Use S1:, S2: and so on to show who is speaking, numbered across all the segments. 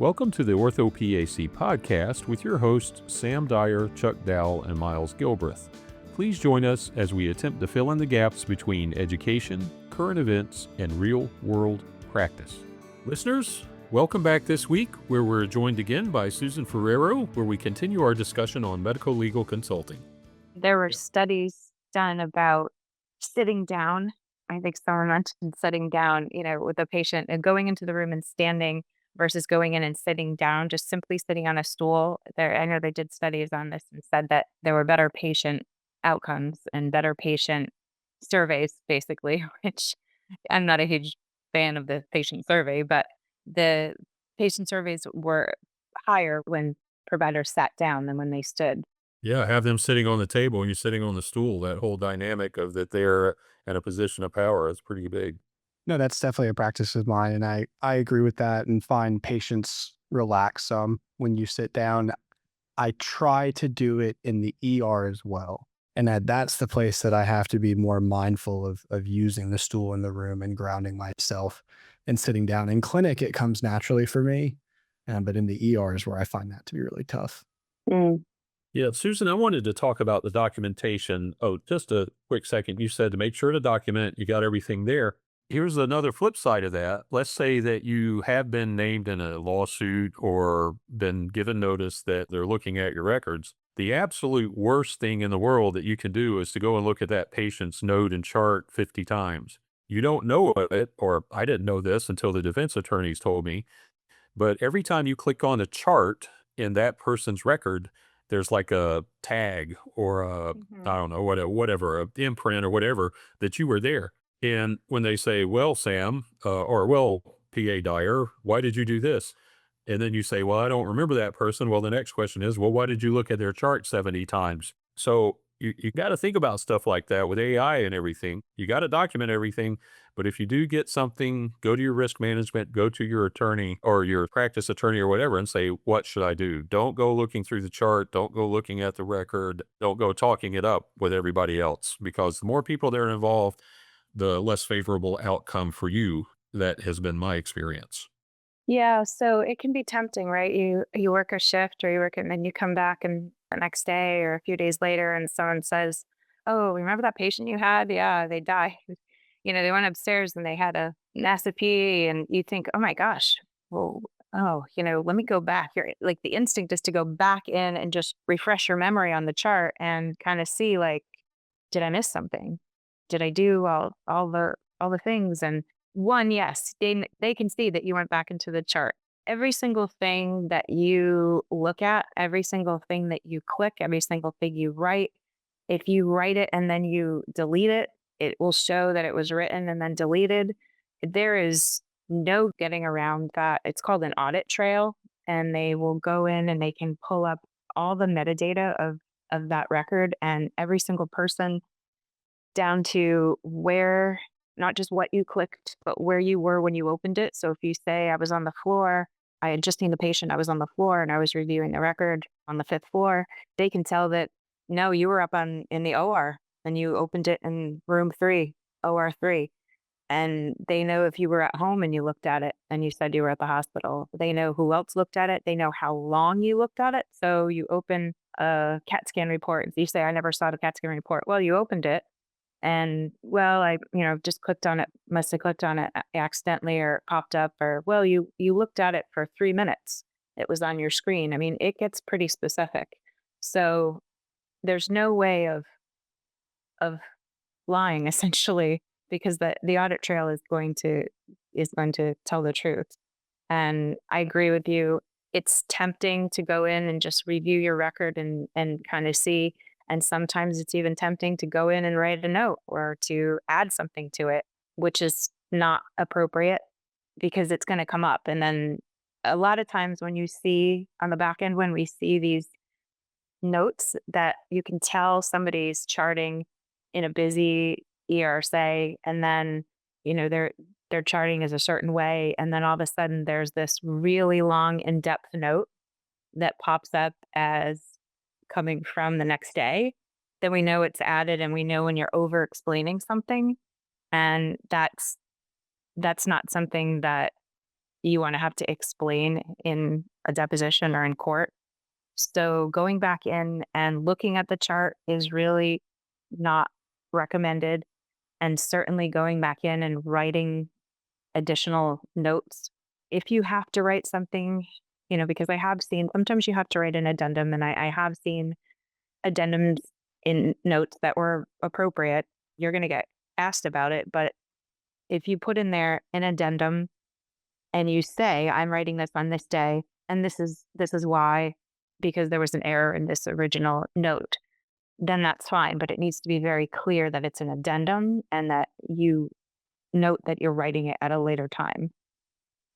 S1: Welcome to the orthoPAC podcast with your hosts Sam Dyer, Chuck Dowell, and Miles Gilbreth. Please join us as we attempt to fill in the gaps between education, current events, and real-world practice. Listeners, welcome back this week, where we're joined again by Susan Ferrero, where we continue our discussion on medical legal consulting.
S2: There were studies done about sitting down. I think someone mentioned sitting down, with a patient and going into the room and standing versus going in and sitting down, just simply sitting on a stool. I know they did studies on this and said that there were better patient outcomes and better patient surveys, basically, which I'm not a huge fan of the patient survey, but the patient surveys were higher when providers sat down than when they stood.
S1: Yeah, have them sitting on the table and you're sitting on the stool. That whole dynamic of that they're in a position of power is pretty big.
S3: No, that's definitely a practice of mine, and I agree with that and find patients relax some when you sit down. I try to do it in the ER as well, and that's the place that I have to be more mindful of using the stool in the room and grounding myself and sitting down. In clinic, it comes naturally for me, but in the ER is where I find that to be really tough.
S2: Mm.
S1: Yeah, Susan, I wanted to talk about the documentation. Oh, just a quick second. You said to make sure to document, you got everything there. Here's another flip side of that. Let's say that you have been named in a lawsuit or been given notice that they're looking at your records. The absolute worst thing in the world that you can do is to go and look at that patient's note and chart 50 times. You don't know it, or I didn't know this until the defense attorneys told me, but every time you click on a chart in that person's record, there's like a tag or I don't know, whatever, a imprint or whatever that you were there. And when they say, well, Sam, or well, PA Dyer, why did you do this? And then you say, well, I don't remember that person. Well, the next question is, well, why did you look at their chart 70 times? So you got to think about stuff like that with AI and everything. You got to document everything. But if you do get something, go to your risk management, go to your attorney or your practice attorney or whatever and say, what should I do? Don't go looking through the chart. Don't go looking at the record. Don't go talking it up with everybody else, because the more people that are involved, the less favorable outcome for you. That has been my experience.
S2: Yeah, so it can be tempting, right? You work a shift or and then you come back and the next day or a few days later and someone says, "Oh, remember that patient you had? Yeah, they died. They went upstairs and they had a NASA and you think, "Oh my gosh. Well, let me go back." Like the instinct is to go back in and just refresh your memory on the chart and kind of see, like, did I miss something? Did I do all the things? And one, yes, they can see that you went back into the chart. Every single thing that you look at, every single thing that you click, every single thing you write, if you write it and then you delete it, it will show that it was written and then deleted. There is no getting around that. It's called an audit trail, and they will go in and they can pull up all the metadata of that record and every single person down to where, not just what you clicked, but where you were when you opened it. So if you say I was on the floor, I had just seen the patient, I was on the floor and I was reviewing the record on the fifth floor, they can tell that no, you were up in the OR and you opened it in room 3, OR 3. And they know if you were at home and you looked at it and you said you were at the hospital. They know who else looked at it. They know how long you looked at it. So you open a CAT scan report. You say, I never saw the CAT scan report. Well, you opened it and, well, I, just clicked on it, must have clicked on it accidentally or it popped up, or, well, you looked at it for 3 minutes. It was on your screen. I mean, it gets pretty specific. So there's no way of lying essentially, because the audit trail is going to tell the truth. And I agree with you. It's tempting to go in and just review your record and kind of see. And sometimes it's even tempting to go in and write a note or to add something to it, which is not appropriate because it's going to come up. And then a lot of times when you see on the back end, when we see these notes that you can tell somebody's charting in a busy ER, say, and then, their charting is a certain way. And then all of a sudden there's this really long in-depth note that pops up as coming from the next day, then we know it's added and we know when you're over explaining something. And that's not something that you want to have to explain in a deposition or in court. So going back in and looking at the chart is really not recommended. And certainly going back in and writing additional notes. If you have to write something, because I have seen sometimes you have to write an addendum, and I have seen addendums in notes that were appropriate. You're going to get asked about it. But if you put in there an addendum and you say, I'm writing this on this day, and this is why, because there was an error in this original note, then that's fine. But it needs to be very clear that it's an addendum and that you note that you're writing it at a later time.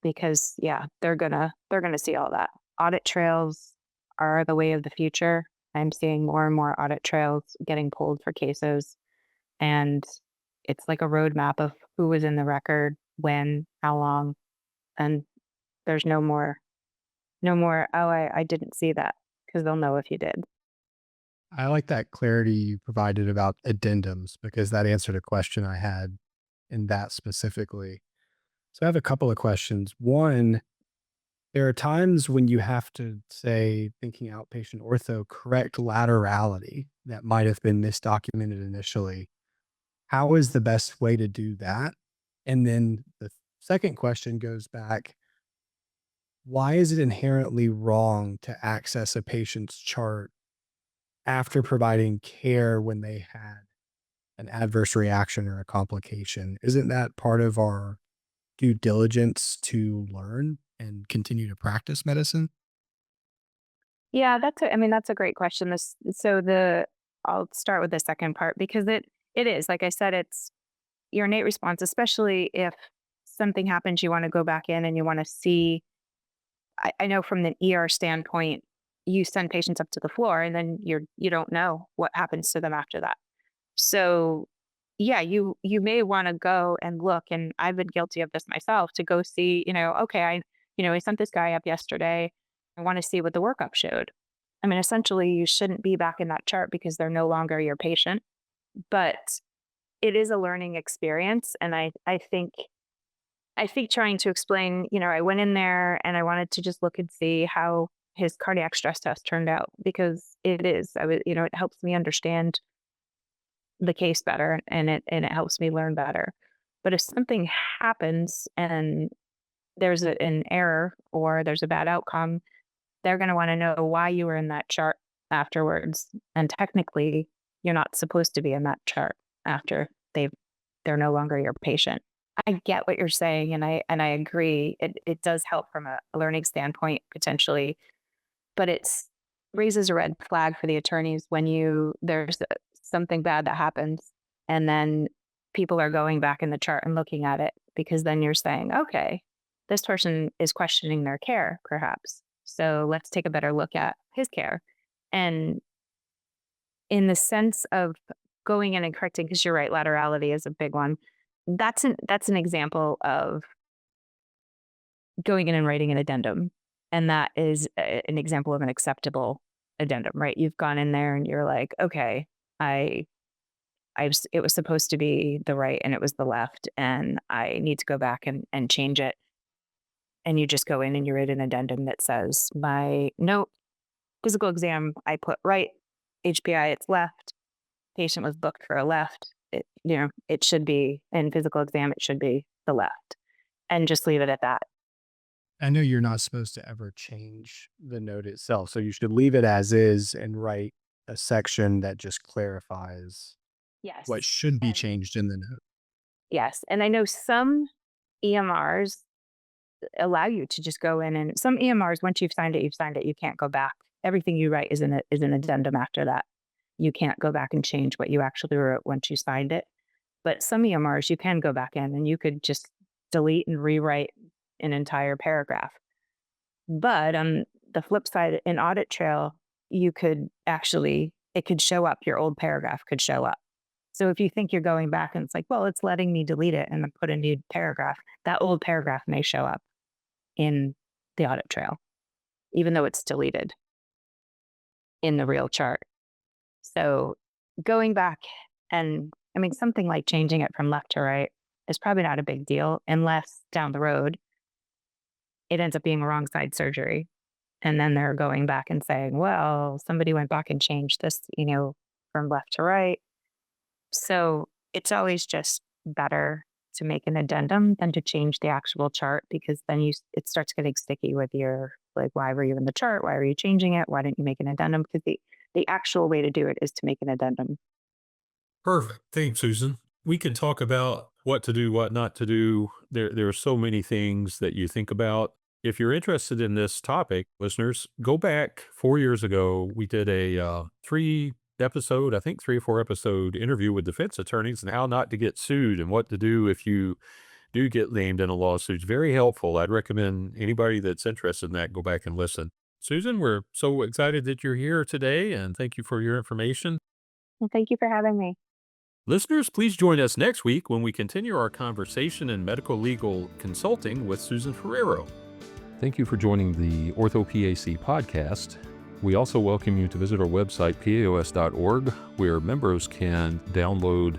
S2: Because yeah, they're gonna see all that. Audit trails are the way of the future. I'm seeing more and more audit trails getting pulled for cases, and it's like a roadmap of who was in the record, when, how long, and there's no more, "Oh, I didn't see that," because 'cause they'll know if you did.
S3: I like that clarity you provided about addendums because that answered a question I had in that specifically. So I have a couple of questions. One, there are times when you have to say, thinking outpatient ortho, correct laterality that might have been misdocumented initially. How is the best way to do that? And then the second question goes back, why is it inherently wrong to access a patient's chart after providing care when they had an adverse reaction or a complication? Isn't that part of our due diligence to learn and continue to practice medicine?
S2: Yeah, that's a great question. I'll start with the second part because it is, like I said, it's your innate response, especially if something happens, you want to go back in and you want to see. I know from the ER standpoint, you send patients up to the floor and then you don't know what happens to them after that. So yeah, you may want to go and look, and I've been guilty of this myself, to go see, okay, I sent this guy up yesterday. I want to see what the workup showed. I mean, essentially you shouldn't be back in that chart because they're no longer your patient, but it is a learning experience. And I think trying to explain, I went in there and I wanted to just look and see how his cardiac stress test turned out, because it helps me understand the case better, and it helps me learn better. But if something happens and there's an error or there's a bad outcome, they're going to want to know why you were in that chart afterwards. And technically, you're not supposed to be in that chart after they're no longer your patient. I get what you're saying, and I agree. It does help from a learning standpoint potentially, but it's raises a red flag for the attorneys when there's something bad that happens, and then people are going back in the chart and looking at it, because then you're saying, okay, this person is questioning their care, perhaps. So let's take a better look at his care. And in the sense of going in and correcting, because you're right, laterality is a big one. That's an example of going in and writing an addendum, and that is an example of an acceptable addendum, right? You've gone in there and you're like, okay, I it was supposed to be the right and it was the left, and I need to go back and change it. And you just go in and you write an addendum that says, my note, physical exam, I put right, HPI, it's left, patient was booked for a left. It should be in physical exam, it should be the left, and just leave it at that.
S3: I know you're not supposed to ever change the note itself, so you should leave it as is and write a section that just clarifies what
S2: Yes.
S3: should be
S2: And
S3: changed in the note.
S2: yes. And I know some EMRs allow you to just go in, and some EMRs, once you've signed it, you've signed it. You can't go back. Everything you write is an addendum after that. You can't go back and change what you actually wrote once you signed it. But some EMRs, you can go back in and you could just delete and rewrite an entire paragraph. But on the flip side, in Audit Trail, it could show up, your old paragraph could show up. So if you think you're going back and it's like, well, it's letting me delete it and then put a new paragraph, that old paragraph may show up in the Audit Trail, even though it's deleted in the real chart. So going back, and I mean, something like changing it from left to right is probably not a big deal, unless down the road it ends up being a wrong side surgery. And then they're going back and saying, well, somebody went back and changed this, from left to right. So it's always just better to make an addendum than to change the actual chart, because then it starts getting sticky with your, like, why were you in the chart? Why were you changing it? Why didn't you make an addendum? Because the actual way to do it is to make an addendum.
S1: Perfect. Thanks, Susan. We can talk about what to do, what not to do. There are so many things that you think about. If you're interested in this topic, listeners, go back 4 years ago. We did a 3 episode, I think 3 or 4 episode interview with defense attorneys and how not to get sued and what to do if you do get named in a lawsuit. It's very helpful. I'd recommend anybody that's interested in that go back and listen. Susan, we're so excited that you're here today, and thank you for your information.
S2: And thank you for having me.
S1: Listeners, please join us next week when we continue our conversation in medical legal consulting with Susan Ferrero. Thank you for joining the orthoPAC podcast. We also welcome you to visit our website, paos.org, where members can download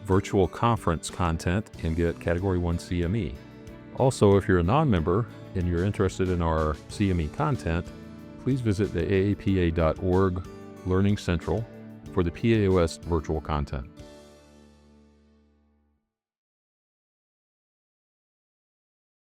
S1: virtual conference content and get Category 1 CME. Also, if you're a non-member and you're interested in our CME content, please visit the aapa.org Learning Central for the PAOS virtual content.